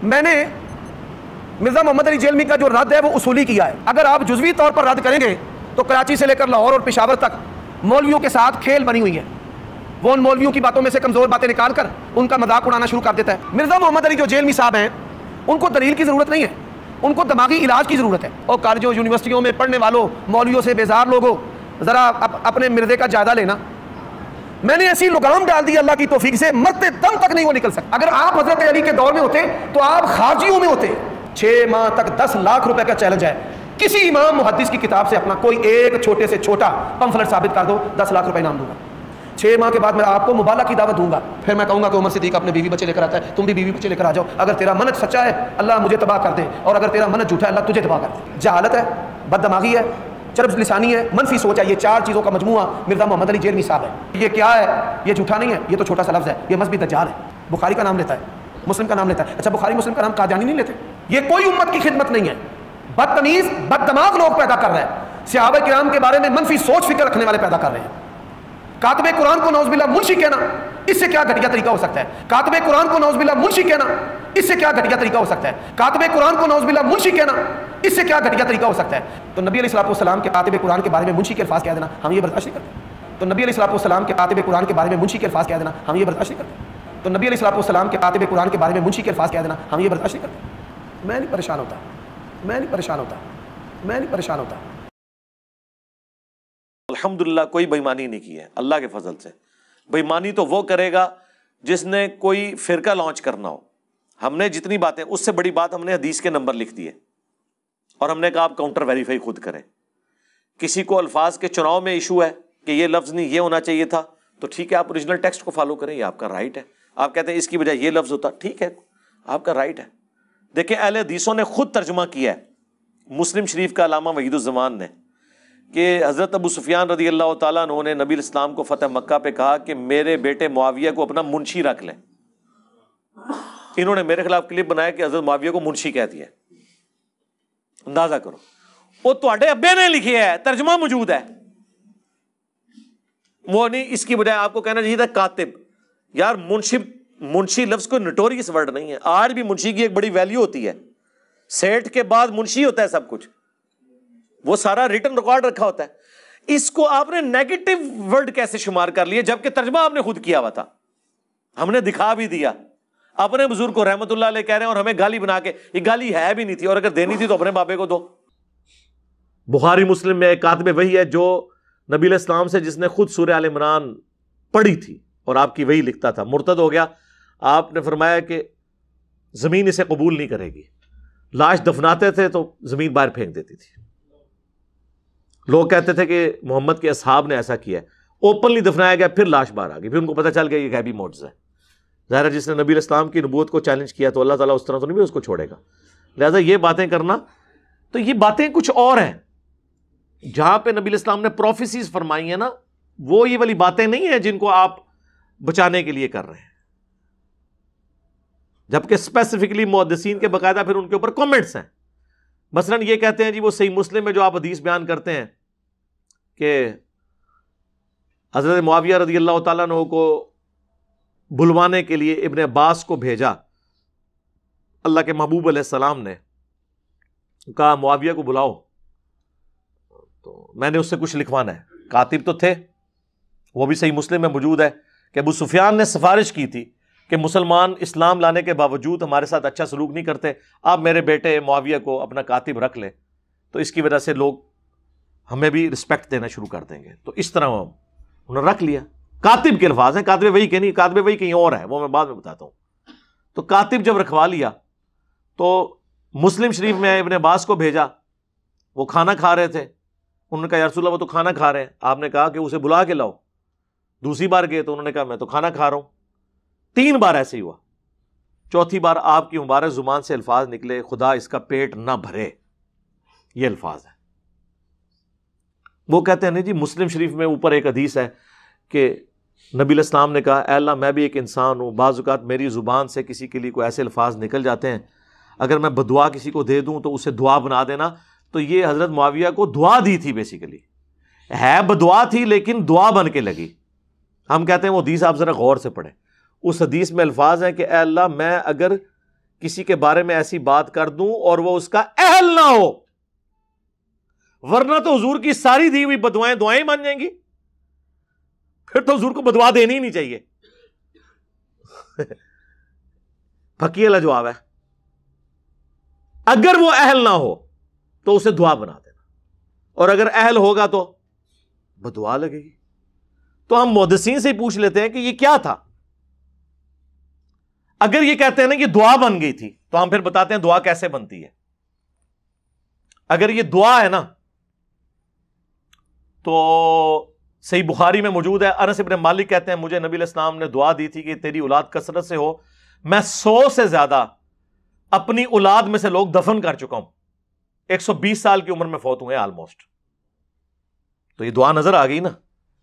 میں نے مرزا محمد علی جیلمی کا جو رد ہے وہ اصولی کیا ہے. اگر آپ جزوی طور پر رد کریں گے تو کراچی سے لے کر لاہور اور پشاور تک مولویوں کے ساتھ کھیل بنی ہوئی ہے. وہ ان مولویوں کی باتوں میں سے کمزور باتیں نکال کر ان کا مذاق اڑانا شروع کر دیتا ہے. مرزا محمد علی جو جیلمی صاحب ہیں ان کو دلیل کی ضرورت نہیں ہے, ان کو دماغی علاج کی ضرورت ہے. اور کالجوں یونیورسٹیوں میں پڑھنے والوں مولویوں سے بیزار لوگوں ذرا اپنے مردے کا جائزہ لینا. میں نے ایسی لگام ڈال دی اللہ کی توفیق سے, مرتے دم تک نہیں وہ نکل سکتا. اگر آپ حضرت علی کے دور میں ہوتے تو آپ خارجیوں میں ہوتے. 6 ماہ تک 10 لاکھ روپے کا چیلنج ہے, کسی امام محدث کی کتاب سے اپنا کوئی ایک چھوٹے سے چھوٹا پمفلٹ ثابت کر دو, 10 لاکھ روپے انعام دوں گا. 6 ماہ کے بعد میں آپ کو مبالغہ کی دعوت دوں گا. پھر میں کہوں گا کہ عمر صدیق اپنے بیوی بچے لے کر آتا ہے, تم بھی بیوی بچے لے کر آ جاؤ. اگر تیرا منہج سچا ہے اللہ مجھے تباہ کر دے, اور اگر تیرا منہج جھوٹا ہے اللہ تجھے تباہ کر دے. جہالت ہے, بد دماغی ہے, چرب لسانی ہے, منفی سوچ ہے. یہ 4 چیزوں کا مجموعہ مرزا محمد علی جیلمی صاحب ہے. یہ کیا ہے؟ یہ جھوٹا نہیں ہے, یہ تو چھوٹا سا لفظ ہے. یہ مذہبی دجال ہے. بخاری کا نام لیتا ہے, مسلم کا نام لیتا ہے. اچھا بخاری مسلم کا نام قادیانی نہیں لیتے. یہ کوئی امت کی خدمت نہیں ہے. بدتمیز بد دماغ لوگ پیدا کر رہے ہیں. صحابہ کرام کے بارے میں منفی سوچ فکر رکھنے والے پیدا کر رہے ہیں. کاتب قرآن کو نعوذ باللہ منشی کہنا, اس سے کیا گھٹیا طریقہ ہو سکتا ہے؟ کاتب قرآن کو نعوذ باللہ منشی کہنا, اس سے کیا گھٹیا طریقہ ہو سکتا ہے؟ کاتب قرآن کو نعوذ باللہ منشی کہنا, اس سے کیا گھٹیا طریقہ ہو سکتا ہے؟ تو نبی علیہ الصلوۃ والسلام کے کاتب قرآن کے بارے میں منشی کے الفاظ کہہ دینا ہم یہ برداشت نہیں کرتے. تو نبی علیہ الصلوۃ والسلام کے کاتب قرآن کے بارے میں منشی کے الفاظ کہہ دینا ہم یہ برداشت نہیں کرتے. تو نبی علیہ الصلوۃ والسلام کے کاتب قرآن کے بارے میں منشی کے الفاظ کہہ دینا ہم یہ برداشت نہیں کرتے. میں نہیں پریشان ہوتا, میں نہیں پریشان ہوتا, میں نہیں پریشان ہوتا. الحمدللہ کوئی بےایمانی نہیں کی ہے اللہ کے فضل سے. بےایمانی تو وہ کرے گا جس نے کوئی فرقہ لانچ کرنا ہو. ہم نے جتنی باتیں, اس سے بڑی بات ہم نے حدیث کے نمبر لکھ دیے اور ہم نے کہا آپ کاؤنٹر ویریفائی خود کریں. کسی کو الفاظ کے چناؤ میں ایشو ہے کہ یہ لفظ نہیں یہ ہونا چاہیے تھا, تو ٹھیک ہے آپ اوریجنل ٹیکسٹ کو فالو کریں, یہ آپ کا رائٹ ہے. آپ کہتے ہیں اس کی بجائے یہ لفظ ہوتا, ٹھیک ہے آپ کا رائٹ ہے. دیکھیں اہل حدیثوں نے خود ترجمہ کیا ہے مسلم شریف کا علامہ وحید الزمان نے, کہ حضرت ابو سفیان رضی اللہ تعالیٰ عنہ نے نبی الاسلام کو فتح مکہ پہ کہا کہ میرے بیٹے معاویہ کو اپنا منشی رکھ لیں. انہوں نے میرے خلاف کلپ بنایا کہ حضرت معاویہ کو منشی کہہ دیا. اندازہ کرو, وہ تواڈے ابے نے لکھی ہے, ترجمہ موجود ہے. وہ نہیں, اس کی بجائے آپ کو کہنا چاہیے تھا کاتب. یار منشی لفظ کوئی نوٹوریس ورڈ نہیں ہے. آج بھی منشی کی ایک بڑی ویلیو ہوتی ہے. سیٹ کے بعد منشی ہوتا ہے سب کچھ, وہ سارا ریٹن ریکارڈ رکھا ہوتا ہے. اس کو آپ نے نیگیٹو ورڈ کیسے شمار کر لیے جبکہ ترجمہ آپ نے خود کیا ہوا تھا. ہم نے دکھا بھی دیا. اپنے بزرگ کو رحمت اللہ علیہ کہہ رہے ہیں اور ہمیں گالی بنا کے, یہ گالی ہے بھی نہیں تھی, اور اگر دینی تھی تو اپنے بابے کو دو. بخاری مسلم میں ایک کاتب وحی ہے جو نبی علیہ السلام سے, جس نے خود سورہ آل عمران پڑھی تھی اور آپ کی وحی لکھتا تھا, مرتد ہو گیا. آپ نے فرمایا کہ زمین اسے قبول نہیں کرے گی. لاش دفناتے تھے تو زمین باہر پھینک دیتی تھی. لوگ کہتے تھے کہ محمد کے اصحاب نے ایسا کیا ہے. اوپنلی دفنایا گیا, پھر لاش باہر آ گئی, پھر ان کو پتہ چل گیا یہ غیبی معجزہ ہے. ظاہر ہے جس نے نبی علیہ السلام کی نبوت کو چیلنج کیا تو اللہ تعالیٰ اس طرح تو نہیں اس کو چھوڑے گا. لہٰذا یہ باتیں کرنا, تو یہ باتیں کچھ اور ہیں. جہاں پہ نبی علیہ السلام نے پروفیسیز فرمائی ہیں نا, وہ یہ والی باتیں نہیں ہیں جن کو آپ بچانے کے لیے کر رہے ہیں. جبکہ اسپیسیفکلی محدثین کے باقاعدہ پھر ان کے اوپر کامنٹس ہیں. مثلاً یہ کہتے ہیں جی وہ صحیح مسلم میں جو آپ حدیث بیان کرتے ہیں کہ حضرت معاویہ رضی اللہ تعالیٰ عنہ کو بلوانے کے لیے ابن عباس کو بھیجا اللہ کے محبوب علیہ السلام نے, کہا معاویہ کو بلاؤ, تو میں نے اس سے کچھ لکھوانا ہے. کاتب تو تھے, وہ بھی صحیح مسلم میں موجود ہے کہ ابو سفیان نے سفارش کی تھی کہ مسلمان اسلام لانے کے باوجود ہمارے ساتھ اچھا سلوک نہیں کرتے, آپ میرے بیٹے معاویہ کو اپنا کاتب رکھ لیں, تو اس کی وجہ سے لوگ ہمیں بھی رسپیکٹ دینا شروع کر دیں گے. تو اس طرح انہوں نے رکھ لیا. کاتب کے الفاظ ہیں, کاتب وہی کہ نہیں, کاتب وہی کہیں اور ہے, وہ میں بعد میں بتاتا ہوں. تو کاتب جب رکھوا لیا تو مسلم شریف میں ابن عباس کو بھیجا, وہ کھانا کھا رہے تھے. انہوں نے کہا یا رسول اللہ وہ تو کھانا کھا رہے ہیں. آپ نے کہا کہ اسے بلا کے لاؤ. دوسری بار گئے تو انہوں نے کہا میں تو کھانا کھا رہا ہوں. 3 بار ایسے ہی ہوا. چوتھی بار آپ کی مبارک زبان سے الفاظ نکلے, خدا اس کا پیٹ نہ بھرے, یہ الفاظ ہے. وہ کہتے ہیں نہیں جی مسلم شریف میں اوپر ایک حدیث ہے کہ نبی علیہ السلام نے کہا اے اللہ میں بھی ایک انسان ہوں, بعض اوقات میری زبان سے کسی کے لیے کوئی ایسے الفاظ نکل جاتے ہیں, اگر میں بدعا کسی کو دے دوں تو اسے دعا بنا دینا. تو یہ حضرت معاویہ کو دعا دی تھی, بیسیکلی ہے بدعا تھی لیکن دعا بن کے لگی. ہم کہتے ہیں وہ حدیث آپ ذرا غور سے پڑھیں. اس حدیث میں الفاظ ہیں کہ اے اللہ میں اگر کسی کے بارے میں ایسی بات کر دوں اور وہ اس کا اہل نہ ہو، ورنہ تو حضور کی ساری دی ہوئی بدوائیں دعائیں مان جائیں گی، پھر تو حضور کو بدوا دینی ہی نہیں چاہیے۔ پکی والا جواب ہے، اگر وہ اہل نہ ہو تو اسے دعا بنا دینا، اور اگر اہل ہوگا تو بدعا لگے گی۔ تو ہم محدثین سے ہی پوچھ لیتے ہیں کہ یہ کیا تھا۔ اگر یہ کہتے ہیں نا کہ دعا بن گئی تھی تو ہم پھر بتاتے ہیں دعا کیسے بنتی ہے۔ اگر یہ دعا ہے نا تو صحیح بخاری میں موجود ہے، انس ابن مالک کہتے ہیں مجھے نبی علیہ السلام نے دعا دی تھی کہ تیری اولاد کثرت سے ہو، میں 100 سے زیادہ اپنی اولاد میں سے لوگ دفن کر چکا ہوں، 120 سال کی عمر میں فوت ہوئے آلموسٹ۔ تو یہ دعا نظر آ گئی نا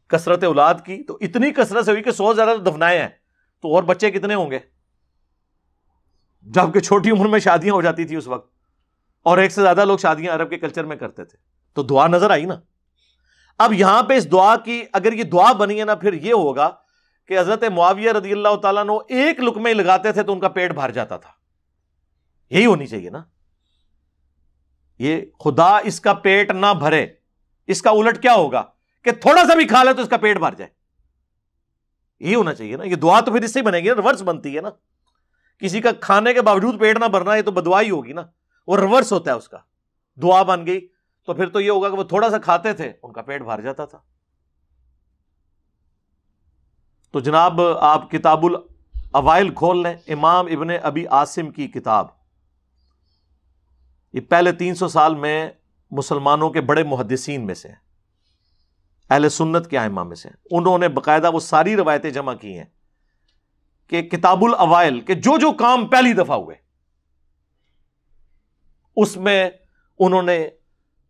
کثرت اولاد کی، تو اتنی کثرت سے ہوئی کہ 100 زیادہ دفنائے ہیں، تو اور بچے کتنے ہوں گے؟ جبکہ چھوٹی عمر میں شادیاں ہو جاتی تھی اس وقت، اور ایک سے زیادہ لوگ شادیاں عرب کے کلچر میں کرتے تھے، تو دعا نظر آئی نا۔ اب یہاں پہ اس دعا کی اگر یہ دعا بنی ہے نا، پھر یہ ہوگا کہ حضرت معاویہ رضی اللہ تعالیٰ عنہ ایک لقمے ہی لگاتے تھے تو ان کا پیٹ بھر جاتا تھا، یہی ہونی چاہیے نا۔ یہ خدا اس کا پیٹ نہ بھرے، اس کا الٹ کیا ہوگا کہ تھوڑا سا بھی کھا لے تو اس کا پیٹ بھر جائے، یہی ہونا چاہیے نا۔ یہ دعا تو پھر اس سے ہی بنے گی، ریورس بنتی ہے نا۔ کسی کا کھانے کے باوجود پیٹ نہ بھرنا، یہ تو بدعا ہی ہوگی نا، وہ ریورس ہوتا ہے اس کا۔ دعا بن گئی تو پھر تو یہ ہوگا کہ وہ تھوڑا سا کھاتے تھے ان کا پیٹ بھر جاتا تھا۔ تو جناب آپ کتاب الاوائل کھول لیں، امام ابن ابی عاصم کی کتاب، یہ پہلے 300 سال میں مسلمانوں کے بڑے محدثین میں سے ہیں، اہل سنت کے ائمہ میں سے ہیں۔ انہوں نے باقاعدہ وہ ساری روایتیں جمع کی ہیں کہ کتاب الاوائل کے جو کام پہلی دفعہ ہوئے اس میں انہوں نے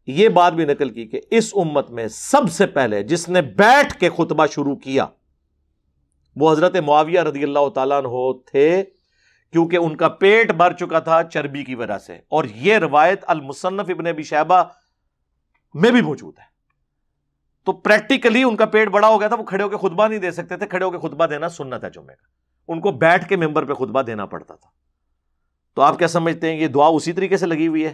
یہ بات بھی نقل کی کہ اس امت میں سب سے پہلے جس نے بیٹھ کے خطبہ شروع کیا وہ حضرت معاویہ رضی اللہ تعالیٰ عنہ تھے، کیونکہ ان کا پیٹ بھر چکا تھا چربی کی وجہ سے، اور یہ روایت المصنف ابن ابی شیبہ میں بھی موجود ہے۔ تو پریکٹیکلی ان کا پیٹ بڑا ہو گیا تھا، وہ کھڑے ہو کے خطبہ نہیں دے سکتے تھے، کھڑے ہو کے خطبہ دینا سنت ہے جمعے کا، ان کو بیٹھ کے ممبر پہ خطبہ دینا پڑتا تھا۔ تو آپ کیا سمجھتے ہیں یہ دعا اسی طریقے سے لگی ہوئی ہے؟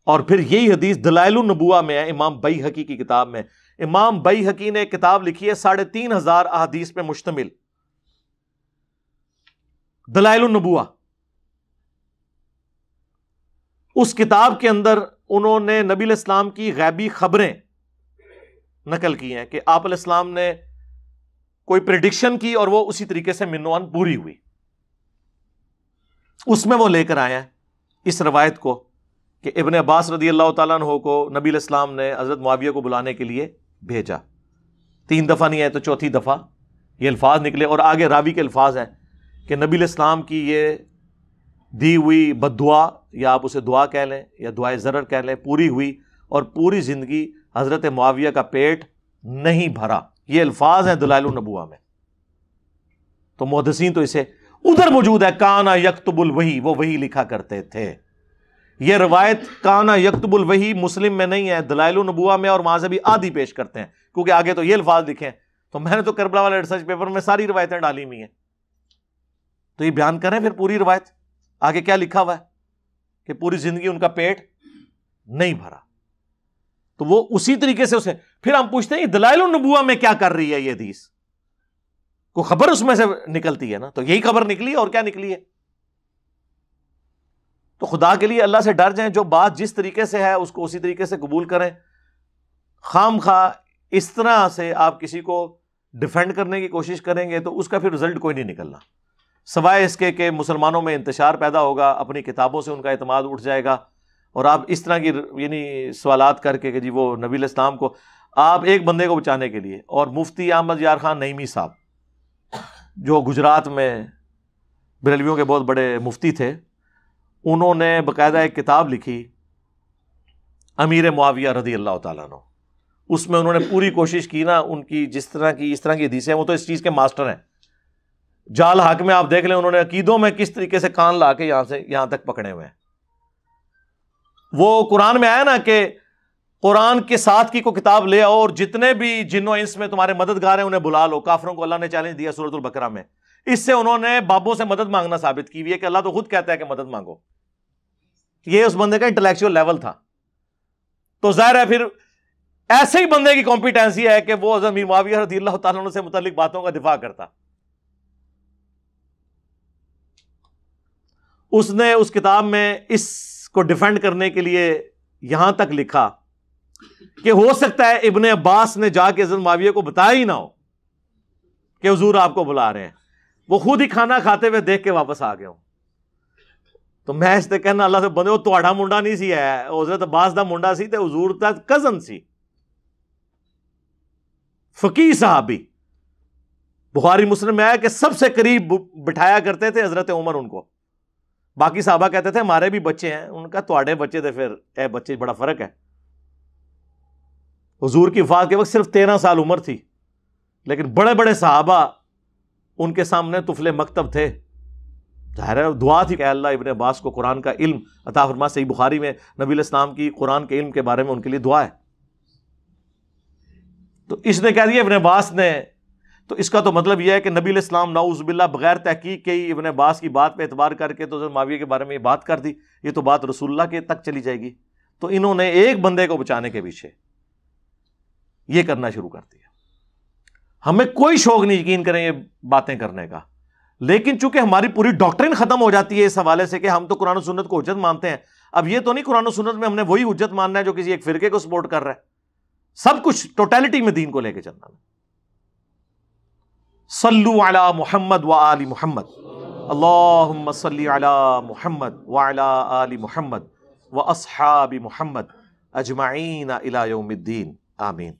اور پھر یہی حدیث دلائل النبوہ میں ہے، امام بیہقی کی کتاب میں۔ امام بیہقی نے ایک کتاب لکھی ہے 3500 احادیث پہ مشتمل، دلائل النبوہ۔ اس کتاب کے اندر انہوں نے نبی علیہ السلام کی غیبی خبریں نقل کی ہیں کہ آپ علیہ السلام نے کوئی پریڈکشن کی اور وہ اسی طریقے سے منوان پوری ہوئی۔ اس میں وہ لے کر آئے ہیں اس روایت کو کہ ابن عباس رضی اللہ تعالیٰ عنہ کو نبی علیہ السلام نے حضرت معاویہ کو بلانے کے لیے بھیجا، 3 دفعہ نہیں ہے تو 4تھی دفعہ یہ الفاظ نکلے، اور آگے راوی کے الفاظ ہیں کہ نبی علیہ السلام کی یہ دی ہوئی بد دعا، یا آپ اسے دعا کہہ لیں یا دعائے ضرر کہہ لیں، پوری ہوئی، اور پوری زندگی حضرت معاویہ کا پیٹ نہیں بھرا۔ یہ الفاظ ہیں دلائل النبوہ میں۔ تو محدثین تو اسے ادھر موجود ہے، کانا یکتب الوحی، وہ وحی لکھا کرتے تھے۔ یہ روایت کانا یکتب الوحی مسلم میں نہیں ہے، دلائل النبوہ میں، اور وہاں سے بھی آدھی پیش کرتے ہیں کیونکہ آگے تو یہ الفاظ لکھے ہیں۔ تو میں نے تو کربلا والے ریسرچ پیپر میں ساری روایتیں ڈالی ہوئی ہیں، تو یہ بیان کریں پھر پوری روایت آگے کیا لکھا ہوا ہے کہ پوری زندگی ان کا پیٹ نہیں بھرا۔ تو وہ اسی طریقے سے اسے پھر ہم پوچھتے ہیں یہ دلائل النبوہ میں کیا کر رہی ہے یہ حدیث؟ کوئی خبر اس میں سے نکلتی ہے نا، تو یہی خبر نکلی ہے، اور کیا نکلی ہے؟ تو خدا کے لیے اللہ سے ڈر جائیں، جو بات جس طریقے سے ہے اس کو اسی طریقے سے قبول کریں۔ خام خواہ اس طرح سے آپ کسی کو ڈیفینڈ کرنے کی کوشش کریں گے تو اس کا پھر رزلٹ کوئی نہیں نکلنا، سوائے اس کے کہ مسلمانوں میں انتشار پیدا ہوگا، اپنی کتابوں سے ان کا اعتماد اٹھ جائے گا، اور آپ اس طرح کی یعنی سوالات کر کے کہ جی وہ نبی علیہ السلام کو آپ ایک بندے کو بچانے کے لیے۔ اور مفتی احمد یار خان نعیمی صاحب جو گجرات میں بریلویوں کے بہت بڑے مفتی تھے، انہوں نے باقاعدہ ایک کتاب لکھی امیر معاویہ رضی اللہ تعالیٰ عنہ۔ اس میں انہوں نے پوری کوشش کی نا، ان کی جس طرح کی اس طرح کی حدیثیں، وہ تو اس چیز کے ماسٹر ہیں۔ جال حق میں آپ دیکھ لیں انہوں نے عقیدوں میں کس طریقے سے کان لا کے یہاں سے یہاں تک پکڑے ہوئے ہیں۔ وہ قرآن میں آیا نا کہ قرآن کے ساتھ کی کوئی کتاب لے آؤ اور جتنے بھی جن و انس میں تمہارے مددگار ہیں انہیں بلا لو۔ کافروں کو اللہ نے چیلنج دیا سورۃ البقرہ میں اس سے انہوں نے بابوں سے مدد مانگنا ثابت کی ہوئی ہے کہ اللہ تو خود کہتا ہے کہ مدد مانگو. یہ اس بندے کا انٹلیکچوئل لیول تھا. تو ظاہر ہے پھر ایسے ہی بندے کی کمپیٹنسی ہے کہ وہ حضرت امیر معاویہ رضی اللہ تعالیٰ عنہ سے متعلق باتوں کا دفاع کرتا. اس نے اس کتاب میں اس کو ڈیفینڈ کرنے کے لیے یہاں تک لکھا کہ ہو سکتا ہے ابن عباس نے جا کے حضرت معاویہ کو بتایا ہی نہ ہو کہ حضور آپ کو بلا رہے ہیں, وہ خود ہی کھانا کھاتے ہوئے دیکھ کے واپس آ گئے ہوں. تو میں اس سے کہنا اللہ سے بندے وہ تہاڈا منڈا نہیں سی ہے, حضرت عباس دا منڈا سی تے حضور دا کزن سی, فقیہ صحابی. بخاری مسلم میں آیا کہ سب سے قریب بٹھایا کرتے تھے حضرت عمر ان کو. باقی صحابہ کہتے تھے ہمارے بھی بچے ہیں, ان کا تہاڈے بچے تھے, پھر اے بچے بڑا فرق ہے. حضور کی وفات کے وقت صرف 13 سال عمر تھی, لیکن بڑے بڑے صحابہ ان کے سامنے طفل مکتب تھے. ظاہر ہے دعا تھی کہ اللہ ابن عباس کو قرآن کا علم عطا فرما. صحیح بخاری میں نبی علیہ السلام کی قرآن کے علم کے بارے میں ان کے لیے دعا ہے. تو اس نے کہہ دیا ابن عباس نے, تو اس کا تو مطلب یہ ہے کہ نبی علیہ السلام نعوذ باللہ بغیر تحقیق کے ہی ابن عباس کی بات پہ اعتبار کر کے تو حضرت معاویہ کے بارے میں یہ بات کر دی. یہ تو بات رسول اللہ کے تک چلی جائے گی. تو انہوں نے ایک بندے کو بچانے کے پیچھے یہ کرنا شروع کر دیا. ہمیں کوئی شوق نہیں یقین کریں یہ باتیں کرنے کا, لیکن چونکہ ہماری پوری ڈاکٹرن ختم ہو جاتی ہے اس حوالے سے کہ ہم تو قرآن و سنت کو حجت مانتے ہیں. اب یہ تو نہیں قرآن و سنت میں ہم نے وہی حجت ماننا ہے جو کسی ایک فرقے کو سپورٹ کر رہا ہے. سب کچھ ٹوٹیلٹی میں دین کو لے کے چلنا. صلو علی محمد و آل محمد, اللہم صلی علی محمد و علی آل محمد و اصحاب محمد اجمعین الی یوم الدین, آمین.